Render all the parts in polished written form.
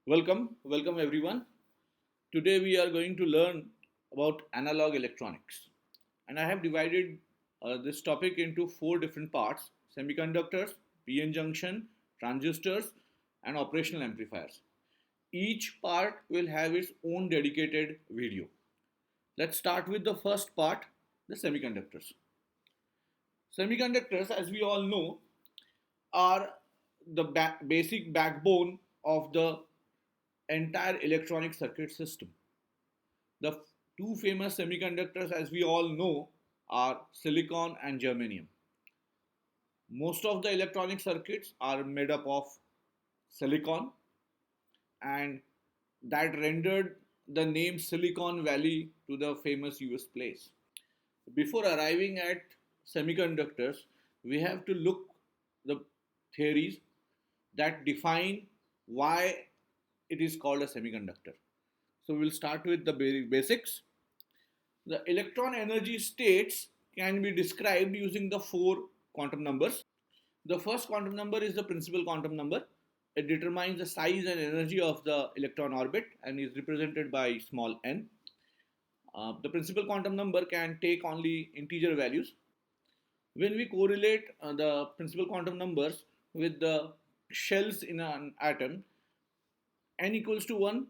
Welcome everyone. Today we are going to learn about analog electronics. And I have divided this topic into four different parts: semiconductors, PN junction, transistors, and operational amplifiers. Each part will have its own dedicated video. Let's start with the first part, the semiconductors. Semiconductors, as we all know, are the basic backbone of the entire electronic circuit system. The two famous semiconductors, as we all know, are silicon and germanium. Most of the electronic circuits are made up of silicon, and that rendered the name Silicon Valley to the famous US place. Before arriving at semiconductors, we have to look the theories that define why it is called a semiconductor. So we'll start with the basics. The electron energy states can be described using the four quantum numbers. The first quantum number is the principal quantum number. It determines the size and energy of the electron orbit and is represented by small n. The principal quantum number can take only integer values. When we correlate the principal quantum numbers with the shells in an atom, n equals to 1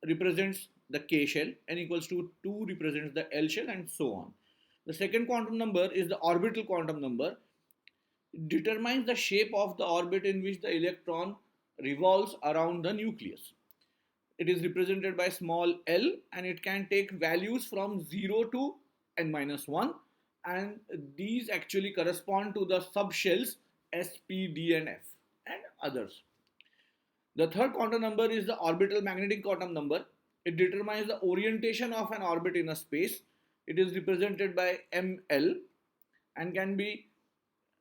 represents the K shell, n equals to 2 represents the L shell, and so on. The second quantum number is the orbital quantum number. It determines the shape of the orbit in which the electron revolves around the nucleus. It is represented by small l, and it can take values from 0 to n minus 1, and these actually correspond to the subshells S, P, D, and F, and others. The third quantum number is the orbital magnetic quantum number. It determines the orientation of an orbit in a space. It is represented by ML and can be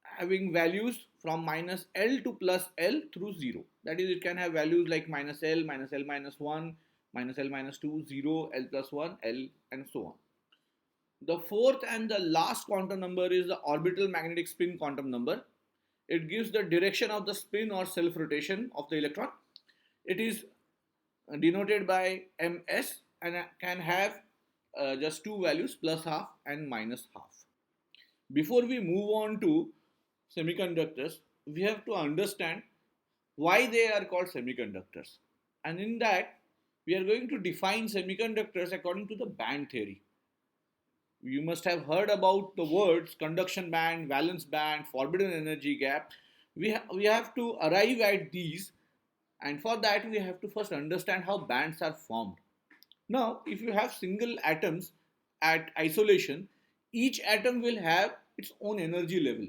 having values from minus L to plus L through 0. That is, it can have values like minus L minus 1, minus L minus 2, 0, L plus 1, L, and so on. The fourth and the last quantum number is the orbital magnetic spin quantum number. It gives the direction of the spin or self-rotation of the electron. It is denoted by ms and can have just two values, plus half and minus half. Before we move on to semiconductors, we have to understand why they are called semiconductors. And in that, we are going to define semiconductors according to the band theory. You must have heard about the words conduction band, valence band, forbidden energy gap. We have to arrive at these, and for that we have to first understand how bands are formed. Now, if you have single atoms at isolation, each atom will have its own energy level,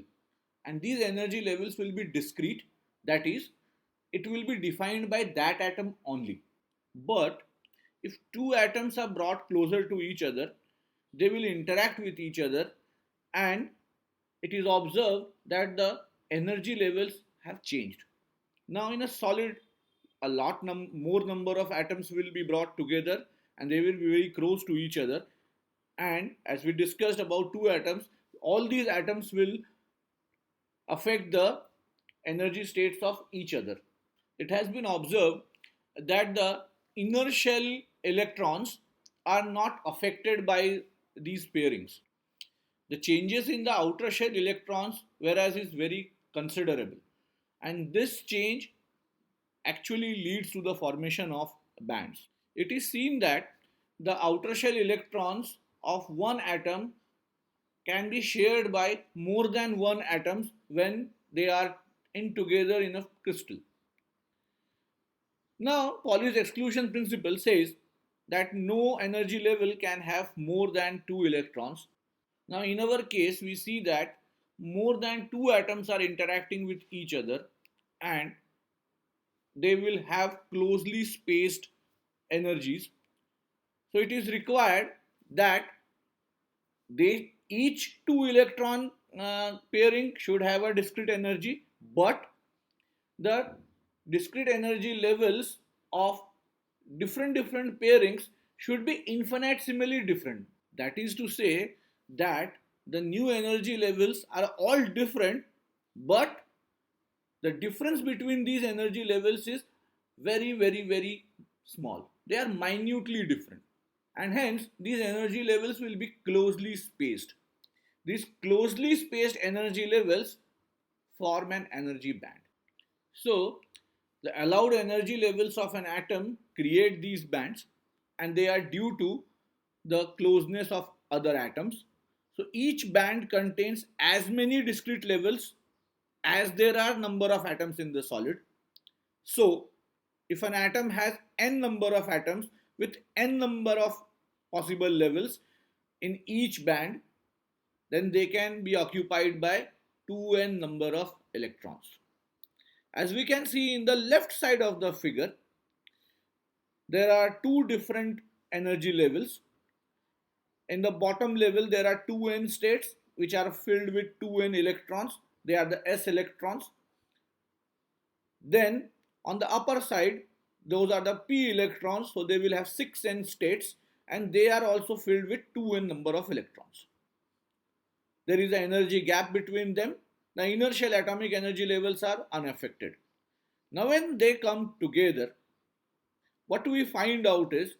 and these energy levels will be discrete. That is, it will be defined by that atom only. But if two atoms are brought closer to each other, they will interact with each other, and it is observed that the energy levels have changed. Now, in a solid, a lot more number of atoms will be brought together, and they will be very close to each other. And as we discussed about two atoms, all these atoms will affect the energy states of each other. It has been observed that the inner shell electrons are not affected by these pairings. The changes in the outer shell electrons, whereas, is very considerable, and this change actually leads to the formation of bands. It is seen that the outer shell electrons of one atom can be shared by more than one atoms when they are in together in a crystal. Now, Pauli's exclusion principle says that no energy level can have more than two electrons. Now, in our case, we see that more than two atoms are interacting with each other, and they will have closely spaced energies. So it is required that they each two electron pairing should have a discrete energy, but the discrete energy levels of different pairings should be infinitesimally different. That is to say that the new energy levels are all different, but the difference between these energy levels is very, very, very small. They are minutely different. And hence, these energy levels will be closely spaced. These closely spaced energy levels form an energy band. So, the allowed energy levels of an atom create these bands, and they are due to the closeness of other atoms. So, each band contains as many discrete levels as there are number of atoms in the solid. So, if an atom has n number of atoms with n number of possible levels in each band, then they can be occupied by 2n number of electrons. As we can see in the left side of the figure, there are two different energy levels. In the bottom level, there are 2n states which are filled with 2n electrons. They are the s electrons. Then on the upper side, those are the p electrons, so they will have 6n states and they are also filled with 2n number of electrons. There is an energy gap between them. The inertial atomic energy levels are unaffected. Now when they come together, what we find out is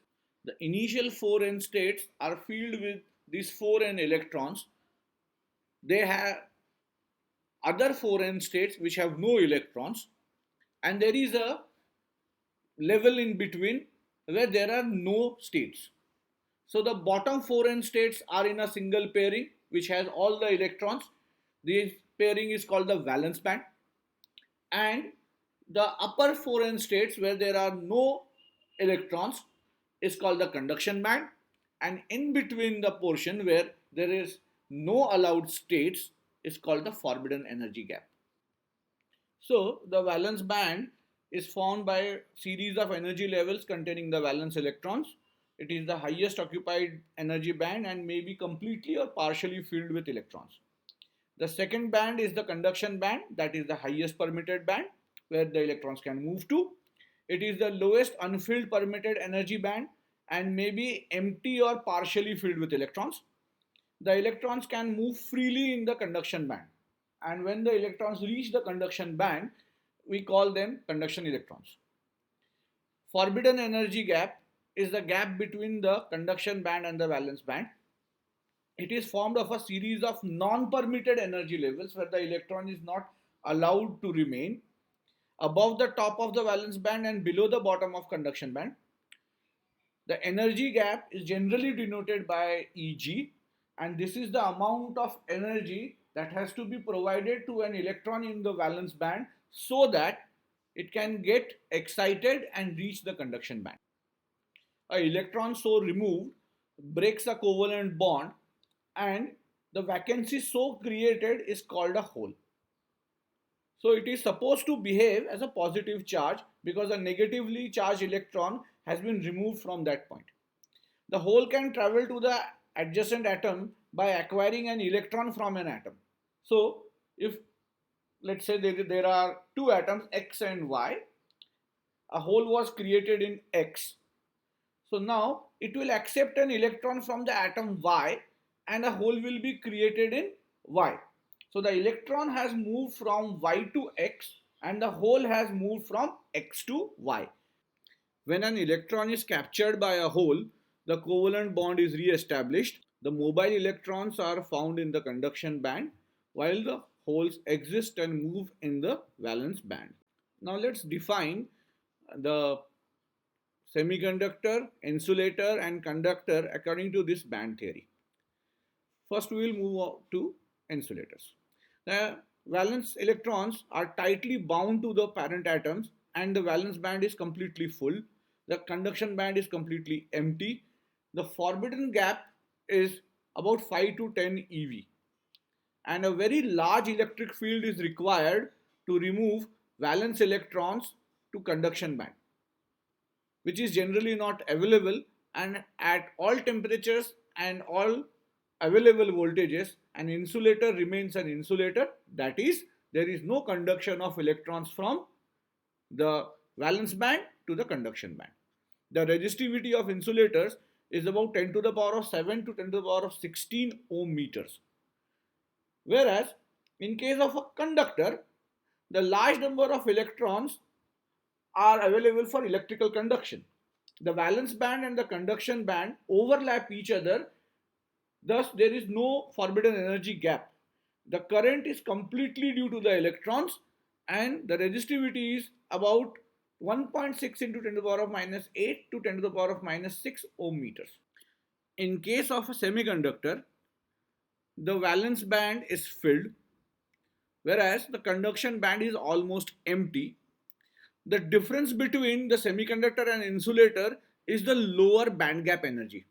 the initial 4n states are filled with these 4n electrons. They have other 4n states which have no electrons, and there is a level in between where there are no states. So the bottom 4n states are in a single pairing which has all the electrons. This pairing is called the valence band, and the upper 4n states where there are no electrons is called the conduction band, and in between the portion where there is no allowed states is called the forbidden energy gap. So the valence band is formed by a series of energy levels containing the valence electrons. It is the highest occupied energy band and may be completely or partially filled with electrons. The second band is the conduction band, that is the highest permitted band where the electrons can move to. It is the lowest unfilled permitted energy band and may be empty or partially filled with electrons. The electrons can move freely in the conduction band, and when the electrons reach the conduction band, we call them conduction electrons. Forbidden energy gap is the gap between the conduction band and the valence band. It is formed of a series of non-permitted energy levels where the electron is not allowed to remain above the top of the valence band and below the bottom of conduction band. The energy gap is generally denoted by Eg, and this is the amount of energy that has to be provided to an electron in the valence band so that it can get excited and reach the conduction band. An electron so removed breaks a covalent bond, and the vacancy so created is called a hole. So it is supposed to behave as a positive charge because a negatively charged electron has been removed from that point. The hole can travel to the adjacent atom by acquiring an electron from an atom. So if, let's say, there are two atoms X and Y, a hole was created in X. So now it will accept an electron from the atom Y and a hole will be created in Y. So the electron has moved from Y to X and the hole has moved from X to Y. When an electron is captured by a hole, the covalent bond is re-established. The mobile electrons are found in the conduction band while the holes exist and move in the valence band. Now let's define the semiconductor, insulator and conductor according to this band theory. First we will move to insulators. The valence electrons are tightly bound to the parent atoms and the valence band is completely full. The conduction band is completely empty. The forbidden gap is about 5 to 10 eV, and a very large electric field is required to remove valence electrons to conduction band, which is generally not available, and at all temperatures and all available voltages an insulator remains an insulator, that is, there is no conduction of electrons from the valence band to the conduction band. The resistivity of insulators is about 10 to the power of 7 to 10 to the power of 16 ohm meters. Whereas in case of a conductor, the large number of electrons are available for electrical conduction. The valence band and the conduction band overlap each other, thus there is no forbidden energy gap. The current is completely due to the electrons and the resistivity is about 1.6 into 10 to the power of minus 8 to 10 to the power of minus 6 ohm meters. In case of a semiconductor, the valence band is filled, whereas the conduction band is almost empty. The difference between the semiconductor and insulator is the lower band gap energy.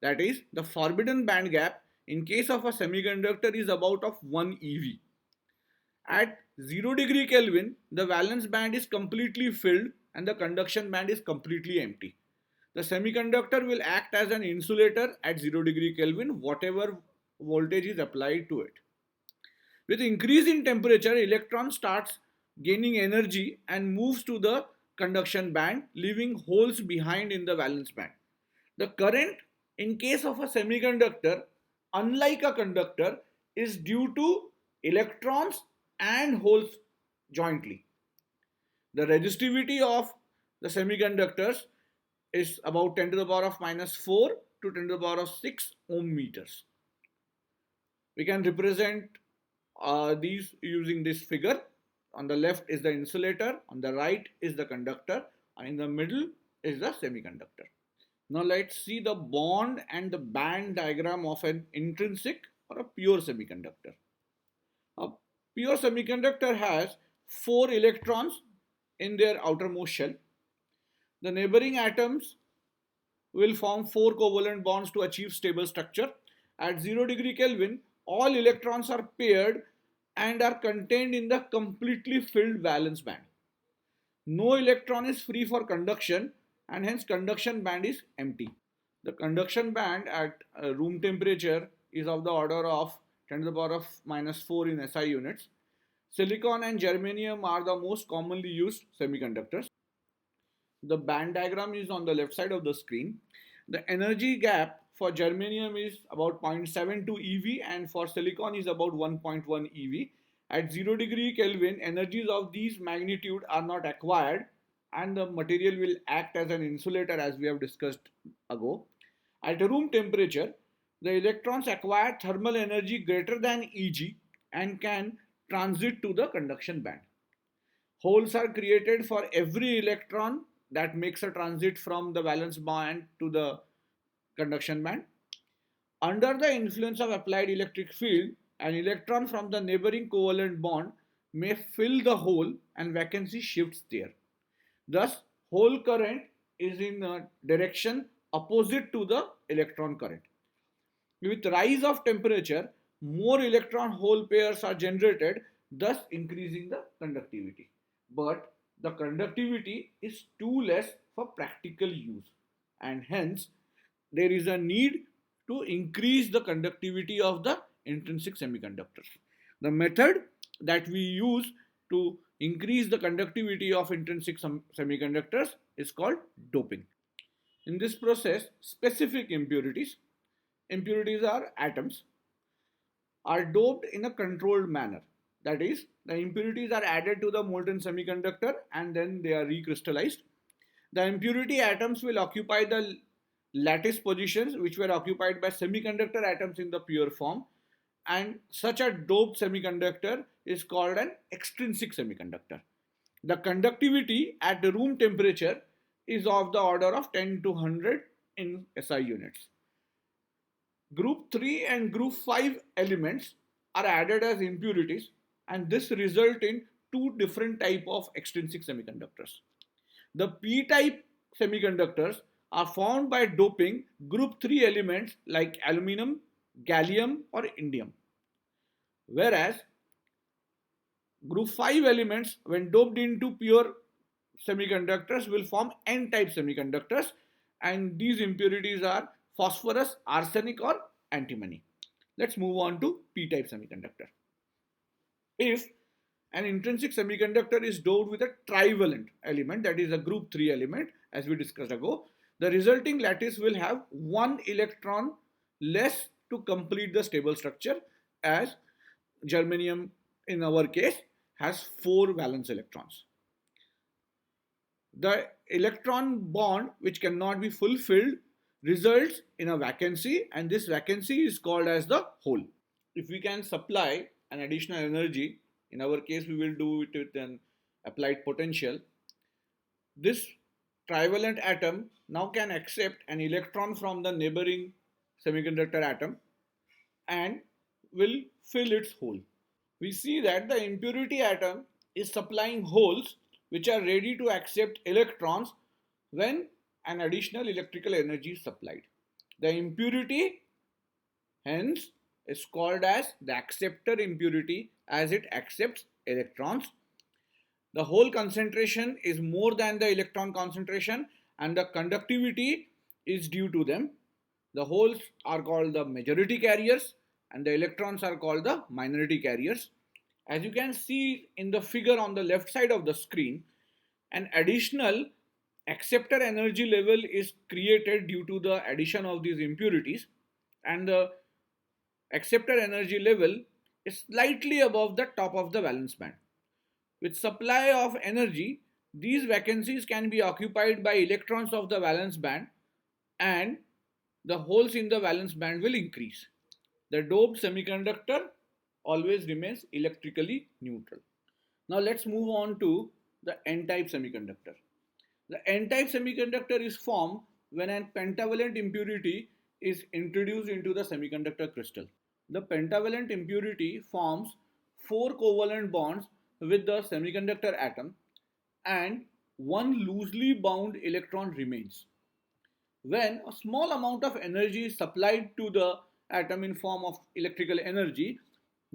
That is, the forbidden band gap in case of a semiconductor is about of 1 eV. At 0 degree Kelvin, the valence band is completely filled and the conduction band is completely empty. The semiconductor will act as an insulator at 0 degree Kelvin, whatever voltage is applied to it. With increase in temperature, electron starts gaining energy and moves to the conduction band, leaving holes behind in the valence band. The current in case of a semiconductor, unlike a conductor, is due to electrons and holes jointly. The resistivity of the semiconductors is about 10 to the power of minus 4 to 10 to the power of 6 ohm meters. We can represent these using this figure. On the left is the insulator, on the right is the conductor, and in the middle is the semiconductor. Now let's see the bond and the band diagram of an intrinsic or a pure semiconductor. A pure semiconductor has 4 electrons in their outermost shell. The neighboring atoms will form 4 covalent bonds to achieve stable structure. At 0 degree Kelvin, all electrons are paired and are contained in the completely filled valence band. No electron is free for conduction and hence conduction band is empty. The conduction band at room temperature is of the order of 10 to the power of minus 4 in SI units. Silicon and germanium are the most commonly used semiconductors. The band diagram is on the left side of the screen. The energy gap for germanium is about 0.72 eV and for silicon is about 1.1 eV. At 0 degree Kelvin, energies of these magnitude are not acquired and the material will act as an insulator as we have discussed ago. At room temperature, the electrons acquire thermal energy greater than Eg and can transit to the conduction band. Holes are created for every electron that makes a transit from the valence band to the conduction band. Under the influence of applied electric field, an electron from the neighboring covalent bond may fill the hole and vacancy shifts there. Thus, hole current is in a direction opposite to the electron current. With rise of temperature, more electron hole pairs are generated, thus increasing the conductivity. But the conductivity is too less for practical use and hence there is a need to increase the conductivity of the intrinsic semiconductors. The method that we use to increase the conductivity of intrinsic semiconductors is called doping. In this process, specific impurities are atoms, are doped in a controlled manner. That is, the impurities are added to the molten semiconductor and then they are recrystallized. The impurity atoms will occupy the lattice positions which were occupied by semiconductor atoms in the pure form, and such a doped semiconductor is called an extrinsic semiconductor. The conductivity at the room temperature is of the order of 10 to 100 in SI units. Group 3 and group 5 elements are added as impurities and this result in two different type of extrinsic semiconductors. The P-type semiconductors are formed by doping group 3 elements like aluminum, gallium or indium. Whereas group 5 elements when doped into pure semiconductors will form N-type semiconductors and these impurities are phosphorus, arsenic or antimony. Let's move on to P-type semiconductor. If an intrinsic semiconductor is doped with a trivalent element, that is a group 3 element as we discussed ago, the resulting lattice will have one electron less to complete the stable structure, as germanium in our case has 4 valence electrons. The electron bond which cannot be fulfilled results in a vacancy, and this vacancy is called as the hole. If we can supply an additional energy, in our case we will do it with an applied potential, this trivalent atom now can accept an electron from the neighboring semiconductor atom and will fill its hole. We see that the impurity atom is supplying holes which are ready to accept electrons when an additional electrical energy is supplied. The impurity hence is called as the acceptor impurity as it accepts electrons. The hole concentration is more than the electron concentration and the conductivity is due to them. The holes are called the majority carriers and the electrons are called the minority carriers. As you can see in the figure on the left side of the screen, an additional acceptor energy level is created due to the addition of these impurities, and the acceptor energy level is slightly above the top of the valence band. With supply of energy, these vacancies can be occupied by electrons of the valence band and the holes in the valence band will increase. The doped semiconductor always remains electrically neutral. Now let's move on to the N-type semiconductor. The N-type semiconductor is formed when a pentavalent impurity is introduced into the semiconductor crystal. The pentavalent impurity forms four covalent bonds with the semiconductor atom and one loosely bound electron remains. When a small amount of energy is supplied to the atom in form of electrical energy,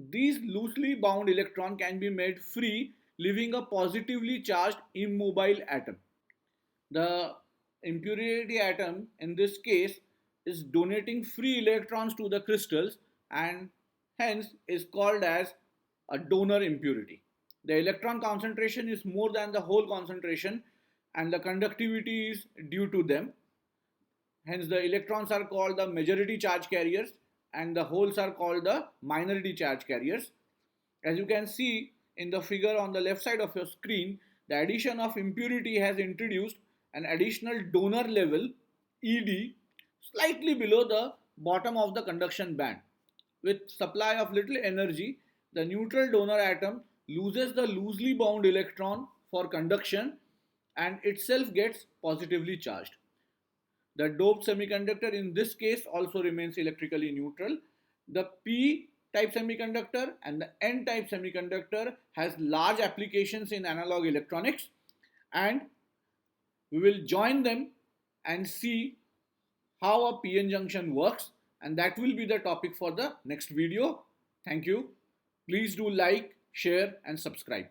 these loosely bound electron can be made free, leaving a positively charged immobile atom. The impurity atom in this case is donating free electrons to the crystals and hence is called as a donor impurity. The electron concentration is more than the hole concentration and the conductivity is due to them. Hence the electrons are called the majority charge carriers and the holes are called the minority charge carriers. As you can see in the figure on the left side of your screen, the addition of impurity has introduced an additional donor level ED slightly below the bottom of the conduction band. With supply of little energy, the neutral donor atom loses the loosely bound electron for conduction and itself gets positively charged. The doped semiconductor in this case also remains electrically neutral. The P-type semiconductor and the N-type semiconductor has large applications in analog electronics, and we will join them and see how a PN junction works, and that will be the topic for the next video. Thank you. Please do like, share and subscribe.